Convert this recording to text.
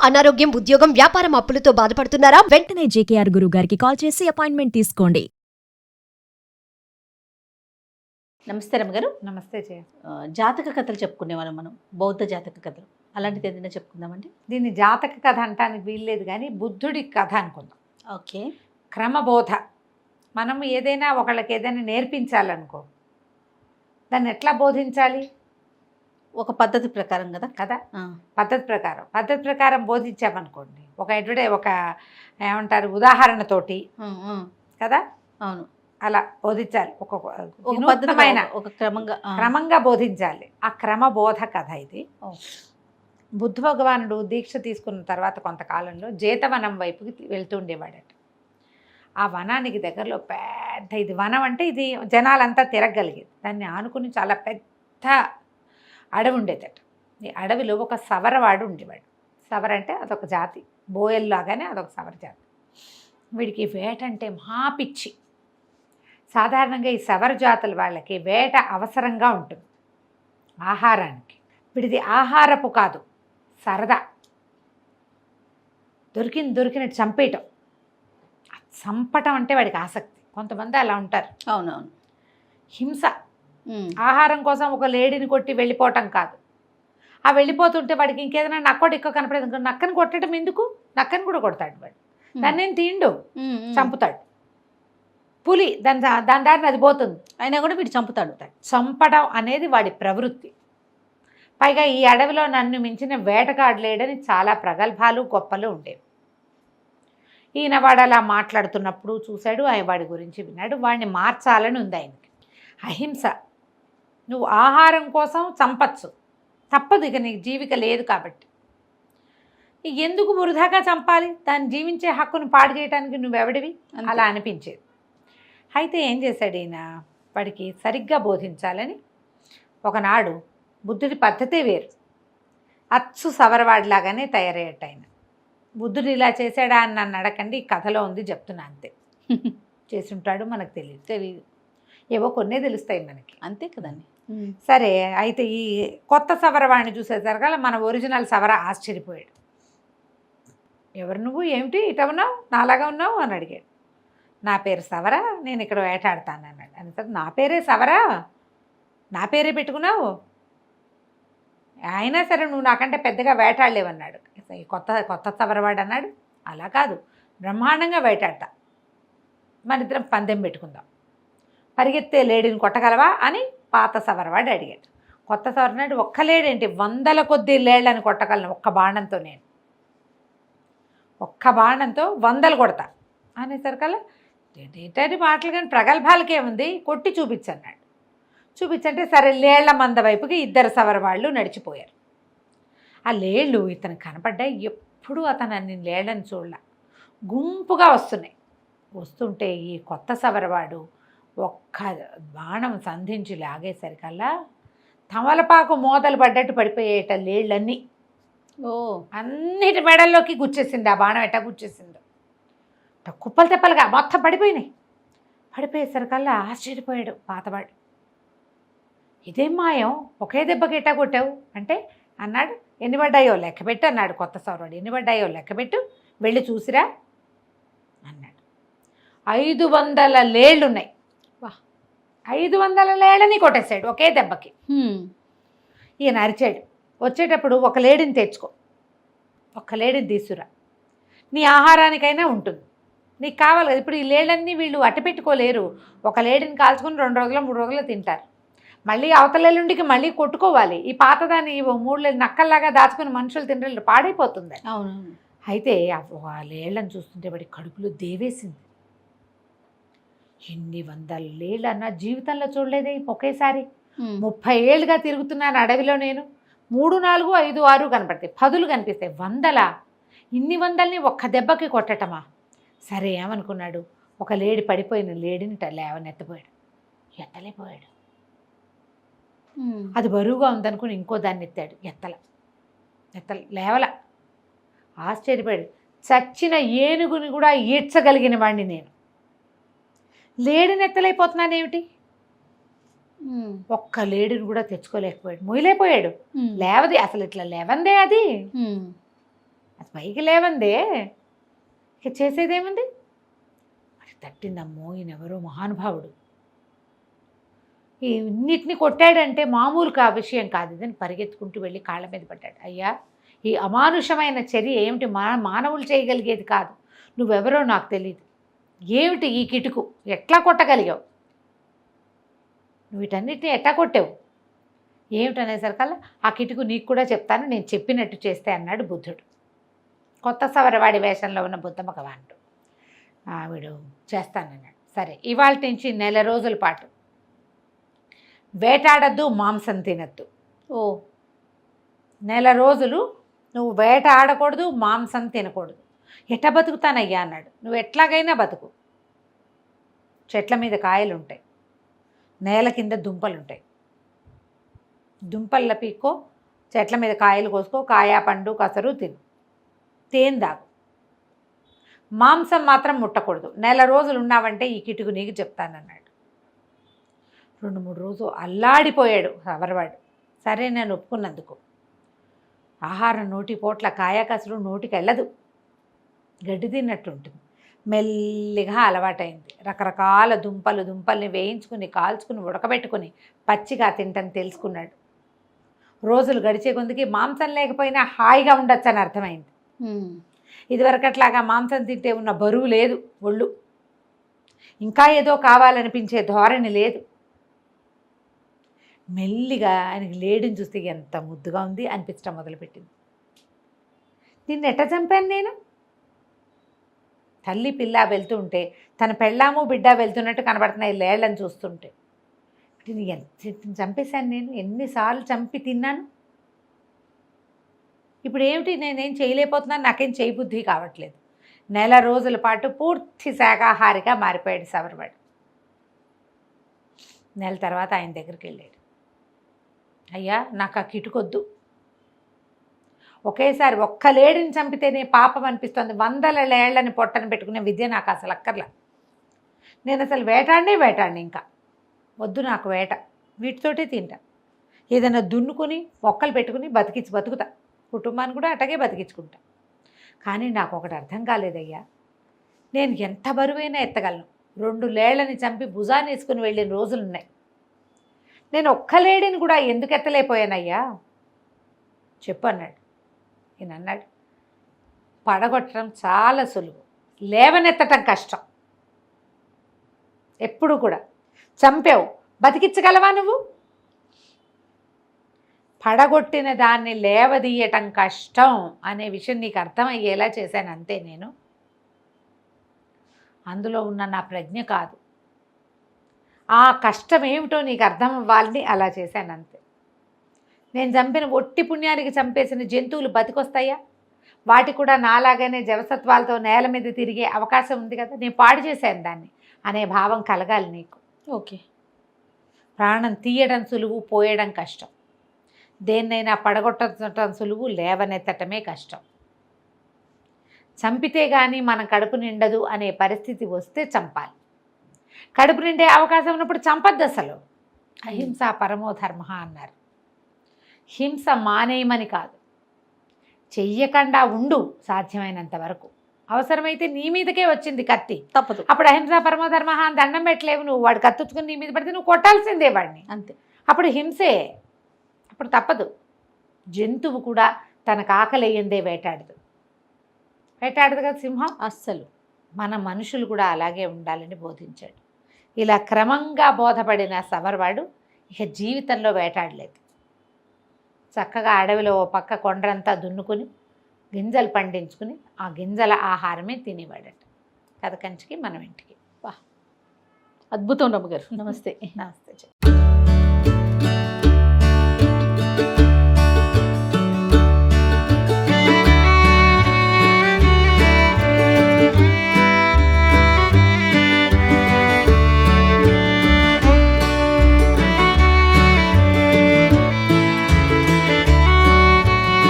అనారోగ్యం, ఉద్యోగం, వ్యాపారం అప్పులతో బాధపడుతున్నారా? వెంటనే జేకేఆర్ గురువు గారికి కాల్ చేసి అపాయింట్మెంట్ తీసుకోండి. నమస్తే రమ్మగారు. నమస్తే జయ. జాతక కథలు చెప్పుకునేవాళ్ళం మనం, బౌద్ధ జాతక కథలు. అలాంటిది ఏదైనా చెప్పుకుందామండి? దీన్ని జాతక కథ అంటానికి వీల్లేదు, కానీ బుద్ధుడి కథ అనుకుందాం. ఓకే. క్రమబోధ. మనం ఏదైనా ఒకళ్ళకి ఏదైనా నేర్పించాలనుకో, దాన్ని ఎట్లా బోధించాలి? ఒక పద్ధతి ప్రకారం కదా. కదా, పద్ధతి ప్రకారం బోధించామనుకోండి, ఒక ఏమంటారు ఉదాహరణతోటి కదా. అవును, అలా బోధించాలి. ఒక వినూత్నమైన ఒక క్రమంగా బోధించాలి. ఆ క్రమబోధ కథ ఇది. బుద్ధ భగవానుడు దీక్ష తీసుకున్న తర్వాత కొంతకాలంలో జేతవనం వైపుకి వెళ్తూ ఉండేవాడట. ఆ వనానికి దగ్గరలో పెద్ద, ఇది వనం అంటే ఇది జనాలంతా తిరగలిగేది. దాన్ని ఆనుకుని చాలా పెద్ద అడవి ఉండేదట. ఈ అడవిలో ఒక సవరవాడు ఉండేవాడు. సవర అంటే అదొక జాతి, బోయల్లాగానే అదొక సవర జాతి. వీడికి వేట అంటే మహాపిచ్చి. సాధారణంగా ఈ సవర జాతుల వాళ్ళకి వేట అవసరంగా ఉంటుంది ఆహారానికి. వీడిది ఆహారపు కాదు, సరదా. దొరికినట్టు చంపేయటం, చంపటం అంటే వాడికి ఆసక్తి. కొంతమంది అలా ఉంటారు. అవునవును. హింస. ఆహారం కోసం ఒక లేడీని కొట్టి వెళ్ళిపోవటం కాదు. ఆ వెళ్ళిపోతుంటే వాడికి ఇంకేదైనా నక్కోటి ఎక్కువ కనపడేది, నక్కని కొట్టడం ఎందుకు, నక్కని కూడా కొడతాడు వాడు. దాన్ని ఏం తిండు, చంపుతాడు. పులి దాని దారిని అది పోతుంది, అయినా కూడా వీడు చంపుతాడు. చంపడం అనేది వాడి ప్రవృత్తి. పైగా ఈ అడవిలో నన్ను మించిన వేటగాడలేడని చాలా ప్రగల్భాలు గొప్పలు ఉండేవి. ఈయన వాడు అలా మాట్లాడుతున్నప్పుడు చూశాడు, వాడి గురించి విన్నాడు. వాడిని మార్చాలని ఉంది ఆయనకి. అహింస. నువ్వు ఆహారం కోసం చంపచ్చు, తప్పదు, ఇక నీకు జీవిక లేదు కాబట్టి. ఎందుకు వృధాగా చంపాలి? దాన్ని జీవించే హక్కును పాడు చేయడానికి నువ్వెవడివి? అలా అనిపించేది. అయితే ఏం చేశాడు ఈయన, వాడికి సరిగ్గా బోధించాలని ఒకనాడు, బుద్ధుడి పద్ధతే వేరు, అచ్చు సవరవాడిలాగానే తయారయ్యట ఆయన. బుద్ధుడు ఇలా చేశాడా అని నన్ను అడగండి, ఈ కథలో ఉంది చెప్తున్నా, అంతే. చేసుంటాడు, మనకు తెలియదు. ఏవో కొన్నే తెలుస్తాయి మనకి, అంతే కదండి. సరే, అయితే ఈ కొత్త సవరవాడిని చూసేసరికల్లా మన ఒరిజినల్ సవర ఆశ్చర్యపోయాడు. ఎవరు నువ్వు, ఏమిటి ఇట ఉన్నావు, నాలాగా ఉన్నావు అని అడిగాడు. నా పేరు సవర, నేను ఇక్కడ వేటాడతాను అన్నాడు. అని నా పేరే సవర, నా పేరే పెట్టుకున్నావు, అయినా సరే నువ్వు నాకంటే పెద్దగా వేటాడలేవన్నాడు. కొత్త సవరవాడు అన్నాడు, అలా కాదు, బ్రహ్మాండంగా వేటాడతా, మన ఇద్దరం పందెం పెట్టుకుందాం, పరిగెత్తే లేడీని కొట్టగలవా అని పాత సవరవాడు అడిగాడు. కొత్త సవరనాడు, ఒక్క లేడేంటి, 100 కొద్ది లేళ్ళని కొట్టగలను ఒక్క బాణంతో, నేను ఒక్క బాణంతో 100 కొడతా అనేసరికల్లా, ఏంటంటే మాటలు కానీ ప్రగల్భాలకేముంది, కొట్టి చూపించన్నాడు. చూపించంటే సరే, లేళ్ల మంద వైపుకి 2 సవరవాళ్ళు నడిచిపోయారు. ఆ లేళ్ళు ఇతను కనపడ్డాయి. ఎప్పుడు అతను అన్ని లేళ్ళని చూడలే, గుంపుగా వస్తున్నాయి. వస్తుంటే ఈ కొత్త సవరవాడు ఒక్క బాణం సంధించి లాగేసరికల్లా తమలపాకు మోతలు పడ్డట్టు పడిపోయేట లేళ్ళన్నీ. అన్నిటి మెడల్లోకి గుచ్చేసింది. ఆ బాణం ఎట్టా గుచ్చేసిందో, కుప్పలు తెప్పలుగా మొత్తం పడిపోయినాయి. పడిపోయేసరికల్లా ఆశ్చర్యపోయాడు పాతవాడు. ఇదేం మాయం, ఒకే దెబ్బకి ఎట్టా కొట్టావు అంటే, అన్నాడు, ఎన్ని పడ్డాయో లెక్కపెట్టు అన్నాడు కొత్త సవరవాడు. ఎన్ని పడ్డాయో లెక్కపెట్టు, వెళ్ళి చూసిరా అన్నాడు. 500 లేళ్ళున్నాయి. 500 లేళ్ళని కొట్టేశాడు ఒకే దెబ్బకి. ఈయన అరిచాడు, వచ్చేటప్పుడు ఒక లేడిని తెచ్చుకో, ఒక్క లేడిని తీసుకురా, నీ ఆహారానికైనా ఉంటుంది, నీకు కావాలి కదా. ఇప్పుడు ఈ లేళ్ళన్నీ వీళ్ళు అట్టపెట్టుకోలేరు. ఒక లేడిని కాల్చుకొని 2 రోజులు 3 రోజులు తింటారు. మళ్ళీ అవతలెల్లుండికి మళ్ళీ కొట్టుకోవాలి. ఈ పాతదాన్ని 3 నక్కల్లాగా దాచుకుని మనుషులు తినలేరు, పాడైపోతుంది. అవును. అయితే ఆ లేళ్ళని చూస్తుంటే వాడి కడుపులో దేవేసింది. ఎన్ని 100 లేళ్ళు అన్నా జీవితంలో చూడలేదే ఒకేసారి. 30 ఏళ్ళుగా తిరుగుతున్నాను అడవిలో నేను. 3, 4, 5, 6 కనపడతాయి, 10 కనిపిస్తాయి, 100లా? ఇన్ని 100ని ఒక్క దెబ్బకి కొట్టటమా? సరే, ఏమనుకున్నాడు, ఒక లేడి పడిపోయిన లేడిని లేవనెత్తపోయాడు. ఎత్తలేపోయాడు. అది బరువుగా ఉందనుకుని ఇంకో దాన్ని ఎత్తాడు, లేవల. ఆశ్చర్యపోయాడు. చచ్చిన ఏనుగుని కూడా ఈడ్చగలిగిన వాడిని నేను, లేడిని ఎత్తలేకపోతున్నానేమిటి? ఒక్క లేడిని కూడా తెచ్చుకోలేకపోయాడు, మొయ్యలేకపోయాడు. లేవది అసలు, ఇట్లా లేవందే అది పైకి లేవందే, ఇక చేసేదేముంది? మరి తట్టిందమ్మో, ఈయనెవరో మహానుభావుడు, ఈ ఇన్నిటిని కొట్టాడంటే మామూలు విషయం కాదు ఇదని పరిగెత్తుకుంటూ వెళ్ళి కాళ్ళ మీద పడ్డాడు. అయ్యా, ఈ అమానుషమైన చర్య ఏమిటి? మానవులు చేయగలిగేది కాదు. నువ్వెవరో నాకు తెలియదు. ఏమిటి ఈ కిటుకు? ఎట్లా కొట్టగలిగావు? నువ్వు వీటన్నిటిని ఎట్లా కొట్టావు? ఏమిటనేసరికల్లా ఆ కిటుకు నీకు కూడా చెప్తాను, నేను చెప్పినట్టు చేస్తే అన్నాడు బుద్ధుడు. కొత్త సవరవాడి వేషంలో ఉన్న బుద్ధ భగవానుడు ఆవిడు చేస్తానన్నాడు. సరే, ఇవాళ నుంచి 1 నెల రోజుల పాటు వేటాడద్దు, మాంసం తినద్దు. ఓ 1 నెల రోజులు నువ్వు వేట ఆడకూడదు, మాంసం తినకూడదు. ఎట్లా బతుకుతానయ్యా అన్నాడు. నువ్వు ఎట్లాగైనా బతుకు. చెట్ల మీద కాయలు ఉంటాయి, నేల కింద దుంపలు ఉంటాయి. దుంపల్ల పీక్కో, చెట్ల మీద కాయలు కోసుకో, కాయ పండు కసరు తిను, తేనె తాగు. మాంసం మాత్రం ముట్టకూడదు. 1 నెల రోజులు ఉన్నావంటే ఈ కిటుకు నీకు చెప్తానన్నాడు. 2-3 రోజులు అల్లాడిపోయాడు సవరవాడు. సరే, నేను ఒప్పుకున్నందుకు. ఆహారం నోటి పోట్ల, కాయ కసరు నోటికి వెళ్ళదు, గడ్డి తిన్నట్టు ఉంటుంది. మెల్లిగా అలవాటైంది. రకరకాల దుంపల్ని వేయించుకుని, కాల్చుకుని, ఉడకబెట్టుకుని పచ్చిగా తింటని తెలుసుకున్నాడు. రోజులు గడిచే కొద్దికి మాంసం లేకపోయినా హాయిగా ఉండొచ్చు అని అర్థమైంది. ఇదివరకట్లాగా మాంసం తింటే ఉన్న బరువు లేదు ఒళ్ళు, ఇంకా ఏదో కావాలనిపించే ధోరణి లేదు. మెల్లిగా ఆయనకి లేడిని చూస్తే ఎంత ముద్దుగా ఉంది అనిపించడం మొదలుపెట్టింది. దీన్ని ఎట్ట చంపాను నేను? తల్లి పిల్ల వెళ్తూ ఉంటే తన పెళ్ళాము బిడ్డ వెళ్తున్నట్టు కనబడుతున్నాయి లేళ్ళని చూస్తుంటే. దీన్ని ఎంత చంపేశాను నేను? ఎన్నిసార్లు చంపి తిన్నాను? ఇప్పుడు ఏమిటి, నేనేం చేయలేకపోతున్నాను, నాకేం చేయబుద్ధి కావట్లేదు. 1 నెల రోజుల పాటు పూర్తి శాకాహారిగా మారిపోయాడు సవరవాడు. 1 నెల తర్వాత ఆయన దగ్గరికి వెళ్ళాడు. అయ్యా, నాకు ఆ కిటుకొద్దు. ఒకేసారి ఒక్క లేడిని చంపితేనే పాపం అనిపిస్తుంది. 100 లేళ్లని పొట్టను పెట్టుకునే విద్య నాకు అసలు అక్కర్లా. నేను అసలు వేటాడిని ఇంకా వద్దు నాకు వేట. వీటితోటే తింటా. ఏదైనా దున్నుకొని మొక్కలు పెట్టుకుని బతుకుతా. కుటుంబాన్ని కూడా అటగే బతికించుకుంటా. కానీ నాకు ఒకటి అర్థం కాలేదయ్యా, నేను ఎంత బరువైనా ఎత్తగలను. 2 లేళ్లని చంపి భుజాన్ని వేసుకుని వెళ్ళిన రోజులున్నాయి. నేను ఒక్క లేడిని కూడా ఎందుకు ఎత్తలేకపోయానయ్యా చెప్పు అన్నాడు. ఈయన అన్నాడు, పడగొట్టడం చాలా సులువు, లేవనెత్తటం కష్టం. ఎప్పుడు కూడా చంపావు, బతికించగలవా నువ్వు? పడగొట్టిన దాన్ని లేవదీయటం కష్టం అనే విషయం నీకు అర్థమయ్యేలా చేశాను అంతే. నేను అందులో ఉన్న నా ప్రజ్ఞ కాదు, ఆ కష్టం ఏమిటో నీకు అర్థం అవ్వాలని అలా చేశాను అంతే. నేను చంపిన ఒట్టి పుణ్యానికి చంపేసిన జంతువులు బతికొస్తాయా? వాటి కూడా నాలాగానే జవసత్వాలతో నేల మీద తిరిగే అవకాశం ఉంది కదా, నేను పాడు చేశాను దాన్ని అనే భావం కలగాలి నీకు. ఓకే. ప్రాణం తీయడం సులువు, పోయడం కష్టం. దేన్నైనా పడగొట్టడం సులువు, లేవనెత్తటమే కష్టం. చంపితే కానీ మన కడుపు నిండదు అనే పరిస్థితి వస్తే చంపాలి. కడుపు నిండే అవకాశం ఉన్నప్పుడు చంపద్దు అసలు. అహింస పరమో ధర్మ అన్నారు. హింస మానేయమని కాదు, చెయ్యకుండా ఉండు సాధ్యమైనంత వరకు. అవసరమైతే నీ మీదకే వచ్చింది కత్తి, తప్పదు. అప్పుడు అహింస పరమో ధర్మ అని దండం పెట్టలేవు నువ్వు. వాడు కత్తుచ్చుకుని నీ మీద పడితే నువ్వు కొట్టాల్సిందే వాడిని, అంతే. అప్పుడు హింసే, అప్పుడు తప్పదు. జంతువు కూడా తనకు ఆకలేయందే వేటాడదు కదా సింహం. అస్సలు. మన మనుషులు కూడా అలాగే ఉండాలని బోధించాడు. ఇలా క్రమంగా బోధపడిన సవరవాడు ఇక జీవితంలో వేటాడలేదు. చక్కగా అడవిలో ఓ పక్క కొండరంతా దున్నుకుని గింజలు పండించుకుని ఆ గింజల ఆహారమే తినేవాడట. కథ కంచికి మనం ఇంటికి. అద్భుతం రమ్మ గారు. నమస్తే. నమస్తే.